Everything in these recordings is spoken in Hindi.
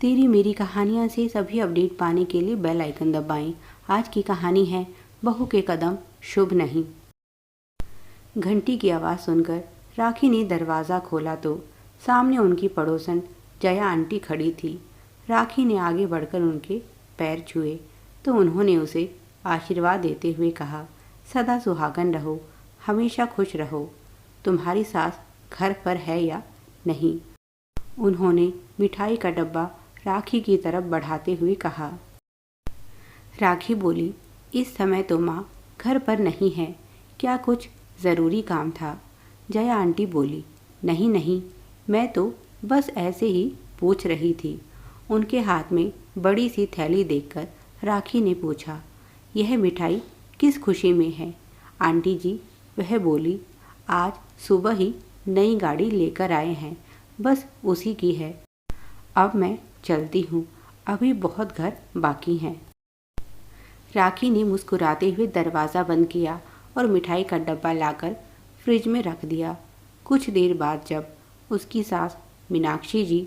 तेरी मेरी कहानियाँ से सभी अपडेट पाने के लिए बेल आइकन दबाएं। आज की कहानी है बहू के कदम शुभ नहीं। घंटी की आवाज़ सुनकर राखी ने दरवाज़ा खोला तो सामने उनकी पड़ोसन जया आंटी खड़ी थी। राखी ने आगे बढ़कर उनके पैर छुए तो उन्होंने उसे आशीर्वाद देते हुए कहा, सदा सुहागन रहो, हमेशा खुश रहो। तुम्हारी सास घर पर है या नहीं? उन्होंने मिठाई का डब्बा राखी की तरफ बढ़ाते हुए कहा। राखी बोली, इस समय तो माँ घर पर नहीं है, क्या कुछ ज़रूरी काम था? जया आंटी बोली, नहीं नहीं, मैं तो बस ऐसे ही पूछ रही थी। उनके हाथ में बड़ी सी थैली देखकर राखी ने पूछा, यह मिठाई किस खुशी में है? आंटी जी, वह बोली, आज सुबह ही नई गाड़ी लेकर आए हैं, बस उसी की है। अब मैं चलती हूँ, अभी बहुत घर बाकी हैं। राखी ने मुस्कुराते हुए दरवाज़ा बंद किया और मिठाई का डब्बा लाकर फ्रिज में रख दिया। कुछ देर बाद जब उसकी सास मीनाक्षी जी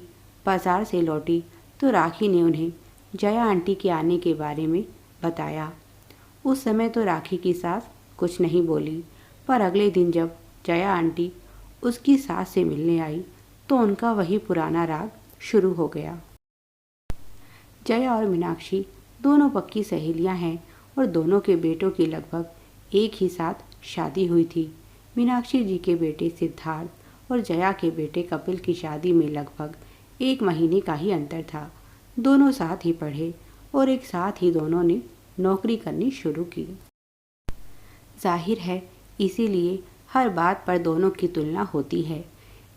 बाजार से लौटी तो राखी ने उन्हें जया आंटी के आने के बारे में बताया। उस समय तो राखी की सास कुछ नहीं बोली, पर अगले दिन जब जया आंटी उसकी सास से मिलने आई तो उनका वही पुराना राग शुरू हो गया। जया और मीनाक्षी दोनों पक्की सहेलियां हैं और दोनों के बेटों की लगभग एक ही साथ शादी हुई थी। मीनाक्षी जी के बेटे सिद्धार्थ और जया के बेटे कपिल की शादी में लगभग 1 महीने का ही अंतर था। दोनों साथ ही पढ़े और एक साथ ही दोनों ने नौकरी करनी शुरू की। जाहिर है इसीलिए हर बात पर दोनों की तुलना होती है।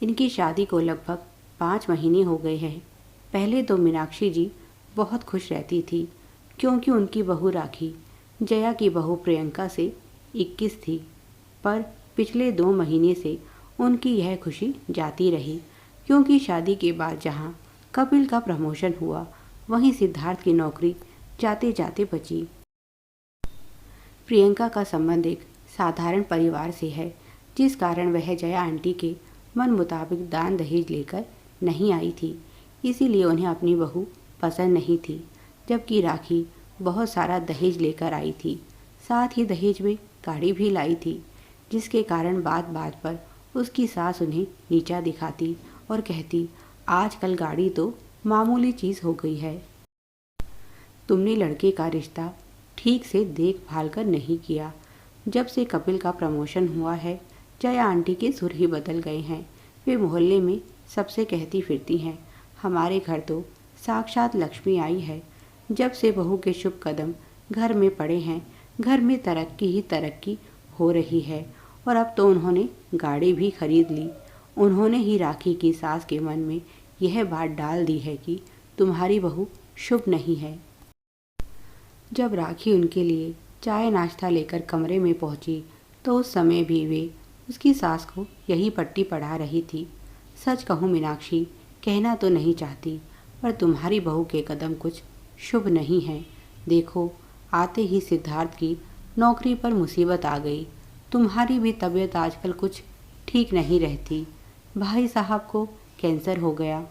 इनकी शादी को लगभग 5 महीने हो गए हैं। पहले तो मीनाक्षी जी बहुत खुश रहती थी क्योंकि उनकी बहू राखी जया की बहू प्रियंका से 21 थी, पर पिछले 2 महीने से उनकी यह खुशी जाती रही क्योंकि शादी के बाद जहां कपिल का प्रमोशन हुआ वहीं सिद्धार्थ की नौकरी जाते जाते बची। प्रियंका का संबंध एक साधारण परिवार से है, जिस कारण वह जया आंटी के मन मुताबिक दान दहेज लेकर नहीं आई थी, इसीलिए उन्हें अपनी बहू पसंद नहीं थी। जबकि राखी बहुत सारा दहेज लेकर आई थी, साथ ही दहेज में गाड़ी भी लाई थी, जिसके कारण बात बात पर उसकी सास उन्हें नीचा दिखाती और कहती, आजकल गाड़ी तो मामूली चीज़ हो गई है। तुमने लड़के का रिश्ता ठीक से देखभाल कर नहीं किया। जब से कपिल का प्रमोशन हुआ है जया आंटी के सुर ही बदल गए हैं। वे मोहल्ले में सबसे कहती फिरती हैं, हमारे घर तो साक्षात लक्ष्मी आई है। जब से बहू के शुभ कदम घर में पड़े हैं, घर में तरक्की ही तरक्की हो रही है। और अब तो उन्होंने गाड़ी भी खरीद ली। उन्होंने ही राखी की सास के मन में यह बात डाल दी है कि तुम्हारी बहू शुभ नहीं है। जब राखी उनके लिए चाय नाश्ता लेकर कमरे में पहुंची तो उस समय भी वे उसकी सास को यही पट्टी पढ़ा रही थी। सच कहूँ मीनाक्षी, कहना तो नहीं चाहती, पर तुम्हारी बहू के कदम कुछ शुभ नहीं है। देखो, आते ही सिद्धार्थ की नौकरी पर मुसीबत आ गई। तुम्हारी भी तबीयत आजकल कुछ ठीक नहीं रहती। भाई साहब को कैंसर हो गया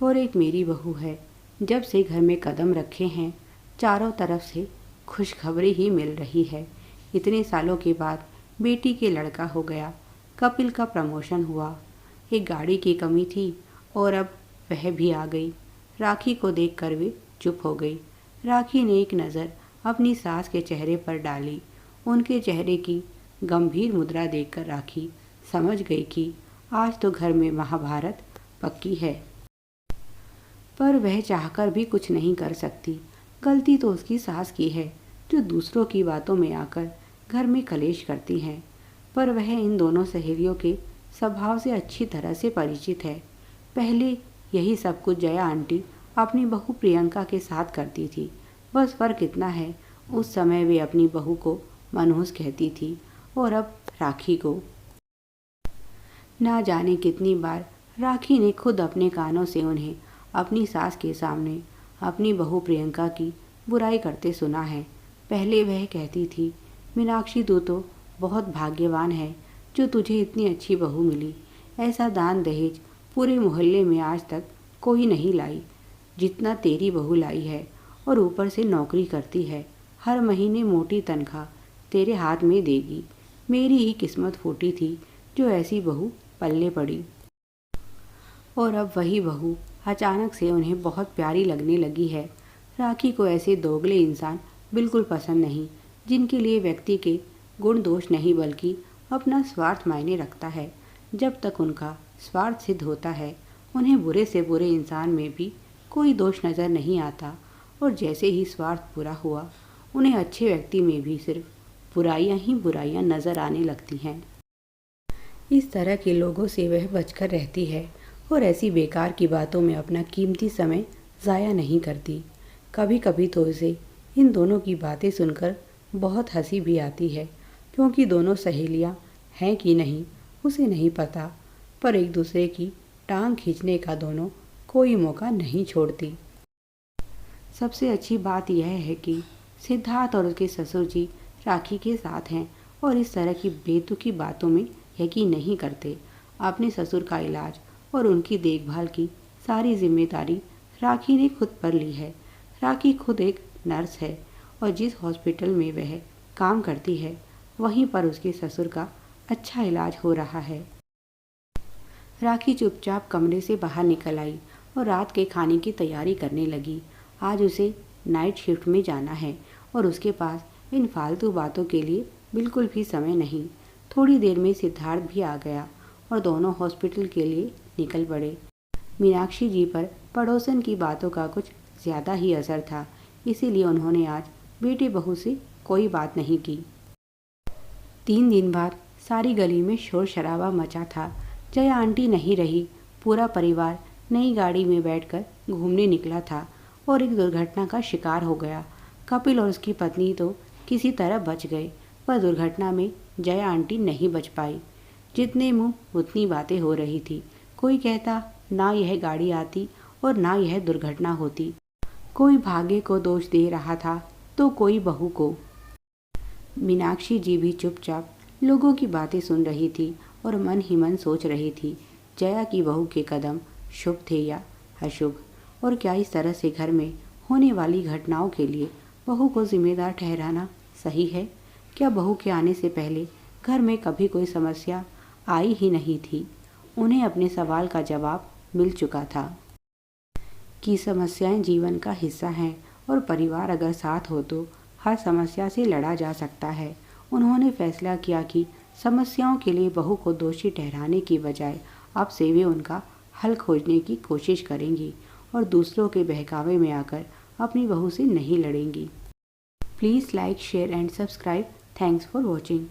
और एक मेरी बहू है। जब से घर में कदम रखे हैं चारों तरफ से खुशखबरी ही मिल रही है। इतने सालों के बाद बेटी के लड़का हो गया, कपिल का प्रमोशन हुआ, एक गाड़ी की कमी थी और अब वह भी आ गई। राखी को देखकर वे चुप हो गई। राखी ने एक नज़र अपनी सास के चेहरे पर डाली। उनके चेहरे की गंभीर मुद्रा देखकर राखी समझ गई कि आज तो घर में महाभारत पक्की है। पर वह चाहकर भी कुछ नहीं कर सकती। गलती तो उसकी सास की है जो दूसरों की बातों में आकर घर में कलेश करती हैं। पर वह इन दोनों सहेलियों के स्वभाव से अच्छी तरह से परिचित है। पहले यही सब कुछ जया आंटी अपनी बहू प्रियंका के साथ करती थी। बस फर्क इतना है, उस समय वे अपनी बहू को मनहूस कहती थी और अब राखी को। ना जाने कितनी बार राखी ने खुद अपने कानों से उन्हें अपनी सास के सामने अपनी बहू प्रियंका की बुराई करते सुना है। पहले वह कहती थी, मीनाक्षी तू तो बहुत भाग्यवान है जो तुझे इतनी अच्छी बहू मिली। ऐसा दान दहेज पूरे मोहल्ले में आज तक कोई नहीं लाई जितना तेरी बहू लाई है, और ऊपर से नौकरी करती है, हर महीने मोटी तनख्वाह तेरे हाथ में देगी। मेरी ही किस्मत फूटी थी जो ऐसी बहू पल्ले पड़ी। और अब वही बहू अचानक से उन्हें बहुत प्यारी लगने लगी है। राखी को ऐसे दोगले इंसान बिल्कुल पसंद नहीं, जिनके लिए व्यक्ति के गुण दोष नहीं बल्कि अपना स्वार्थ मायने रखता है। जब तक उनका स्वार्थ सिद्ध होता है, उन्हें बुरे से बुरे इंसान में भी कोई दोष नज़र नहीं आता, और जैसे ही स्वार्थ पूरा हुआ, उन्हें अच्छे व्यक्ति में भी सिर्फ बुराइयां ही बुराइयां नज़र आने लगती हैं। इस तरह के लोगों से वह बचकर रहती है और ऐसी बेकार की बातों में अपना कीमती समय ज़ाया नहीं करती। कभी कभी तो उसे इन दोनों की बातें सुनकर बहुत हंसी भी आती है, क्योंकि दोनों सहेलियां हैं कि नहीं उसे नहीं पता, पर एक दूसरे की टांग खींचने का दोनों कोई मौका नहीं छोड़ती। सबसे अच्छी बात यह है कि सिद्धार्थ और उसके ससुर जी राखी के साथ हैं और इस तरह की बेतुकी बातों में यकीन नहीं करते। अपने ससुर का इलाज और उनकी देखभाल की सारी जिम्मेदारी राखी ने खुद पर ली है। राखी खुद एक नर्स है और जिस हॉस्पिटल में वह काम करती है, वहीं पर उसके ससुर का अच्छा इलाज हो रहा है। राखी चुपचाप कमरे से बाहर निकल आई और रात के खाने की तैयारी करने लगी। आज उसे नाइट शिफ्ट में जाना है और उसके पास इन फालतू बातों के लिए बिल्कुल भी समय नहीं। थोड़ी देर में सिद्धार्थ भी आ गया और दोनों हॉस्पिटल के लिए निकल पड़े। मीनाक्षी जी पर पड़ोसन की बातों का कुछ ज़्यादा ही असर था, इसीलिए उन्होंने आज बेटे बहू से कोई बात नहीं की। 3 दिन बाद सारी गली में शोर शराबा मचा था। जया आंटी नहीं रही, पूरा परिवार नई गाड़ी में बैठकर घूमने निकला था और एक दुर्घटना का शिकार हो गया। कपिल और उसकी पत्नी तो किसी तरह बच गए, पर दुर्घटना में जया आंटी नहीं बच पाई। जितने मुंह उतनी बातें हो रही थी। कोई कहता ना यह गाड़ी आती और ना यह दुर्घटना होती। कोई भाग्य को दोष दे रहा था तो कोई बहू को। मीनाक्षी जी भी चुपचाप लोगों की बातें सुन रही थी और मन ही मन सोच रही थी, जया की बहू के कदम शुभ थे या अशुभ, और क्या इस तरह से घर में होने वाली घटनाओं के लिए बहू को जिम्मेदार ठहराना सही है? क्या बहू के आने से पहले घर में कभी कोई समस्या आई ही नहीं थी? उन्हें अपने सवाल का जवाब मिल चुका था कि समस्याएं जीवन का हिस्सा हैं और परिवार अगर साथ हो तो हर समस्या से लड़ा जा सकता है। उन्होंने फैसला किया कि समस्याओं के लिए बहू को दोषी ठहराने की बजाय अब से वे उनका हल खोजने की कोशिश करेंगी और दूसरों के बहकावे में आकर अपनी बहू से नहीं लड़ेंगी। Please like, share and subscribe. Thanks for watching.